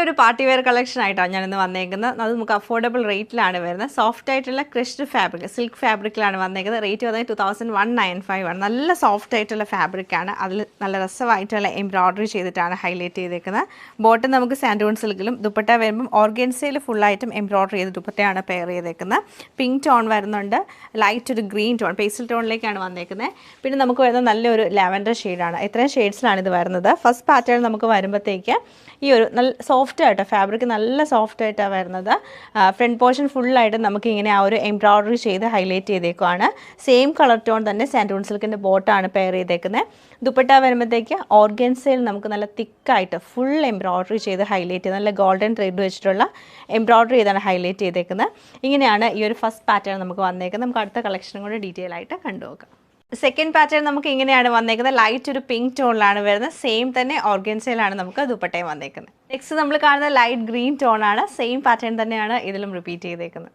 നല്ലൊരു party wear collection ആയിട്ടാണ് ഞാനിന്ന് വന്നേക്കുന്നത്. അത് നമുക്ക് അഫോർഡബിൾ റേറ്റിലാണ് വരുന്നത്. സോഫ്റ്റ് ആയിട്ടുള്ള ക്രഷ്ഡ് ഫാബ്രിക്, സിൽക്ക് ഫാബ്രിക്കിലാണ് വന്നേക്കുന്നത്. റേറ്റ് വന്നത് 2195 ആണ്. നല്ല സോഫ്റ്റ് ആയിട്ടുള്ള ഫാബ്രിക്കാണ്. അതിൽ നല്ല രസമായിട്ടുള്ള എംബ്രോയ്ഡറി ചെയ്തിട്ടാണ് ഹൈലൈറ്റ് ചെയ്തേക്കുന്നത്. ബോട്ടം നമുക്ക് സാൻഡൂൺ സിൽക്കിലും, ദുപ്പട്ട വരുമ്പം ഓർഗൻസയിൽ ഫുള്ളായിട്ടും എംബ്രോയ്ഡറി ചെയ്ത് ദുപ്പട്ടയാണ് പെയർ ചെയ്തേക്കുന്നത്. പിങ്ക് ടോൺ വരുന്നുണ്ട്, ലൈറ്റ് ഒരു ഗ്രീൻ ടോൺ, പേസ്റ്റൽ ടോണിലേക്കാണ് വന്നേക്കുന്നത്. പിന്നെ നമുക്ക് വരുന്നത് നല്ലൊരു ലാവൻഡർ ഷെയ്ഡാണ്. ഇത്രയും ഷെയ്ഡ്സിലാണ് ഇത് വരുന്നത്. ഫസ്റ്റ് പാറ്റേൺ നമുക്ക് വരുമ്പോഴത്തേക്ക് ഈ ഒരു നല്ല സോഫ്റ്റ് ആയിട്ട് ഫാബ്രിക് നല്ല സോഫ്റ്റ് ആയിട്ടാണ് വരുന്നത്. ഫ്രണ്ട് പോർഷൻ ഫുള്ളായിട്ട് നമുക്ക് ഇങ്ങനെ ആ ഒരു എംബ്രോയ്ഡറി ചെയ്ത് ഹൈലൈറ്റ് ചെയ്തേക്കുവാണ്. സെയിം കളർ ടോൺ തന്നെ സാൻഡൂൺ സിൽക്കിൻ്റെ ബോട്ടാണ് പെയർ ചെയ്തേക്കുന്നത്. ദുപ്പട്ട വരുമ്പോഴത്തേക്ക് ഓർഗൻസയിൽ നമുക്ക് നല്ല തിക്കായിട്ട് ഫുൾ എംബ്രോയ്ഡറി ചെയ്ത് ഹൈലൈറ്റ് ചെയ്ത് നല്ല ഗോൾഡൻ ത്രെഡ് വെച്ചിട്ടുള്ള എംബ്രോയ്ഡറി ചെയ്താണ് ഹൈലൈറ്റ് ചെയ്തേക്കുന്നത്. ഇങ്ങനെയാണ് ഈ ഒരു ഫസ്റ്റ് പാറ്റേൺ നമുക്ക് വന്നേക്കുന്നത്. നമുക്ക് അടുത്ത കളക്ഷനും കൂടെ ഡീറ്റെയിൽ ആയിട്ട് കണ്ടുനോക്കാം. സെക്കൻഡ് പാറ്റേൺ നമുക്ക് ഇങ്ങനെയാണ് വന്നേക്കുന്നത്. ലൈറ്റ് ഒരു പിങ്ക് ടോണിലാണ് വരുന്നത്. സെയിം തന്നെ ഓർഗൻസയിലാണ് നമുക്ക് ദുപ്പട്ടയും വന്നേക്കുന്നത്. നെക്സ്റ്റ് നമ്മൾ കാണുന്നത് ലൈറ്റ് ഗ്രീൻ ടോണാണ്. സെയിം പാറ്റേൺ തന്നെയാണ് ഇതിലും റിപ്പീറ്റ് ചെയ്തേക്കുന്നത്.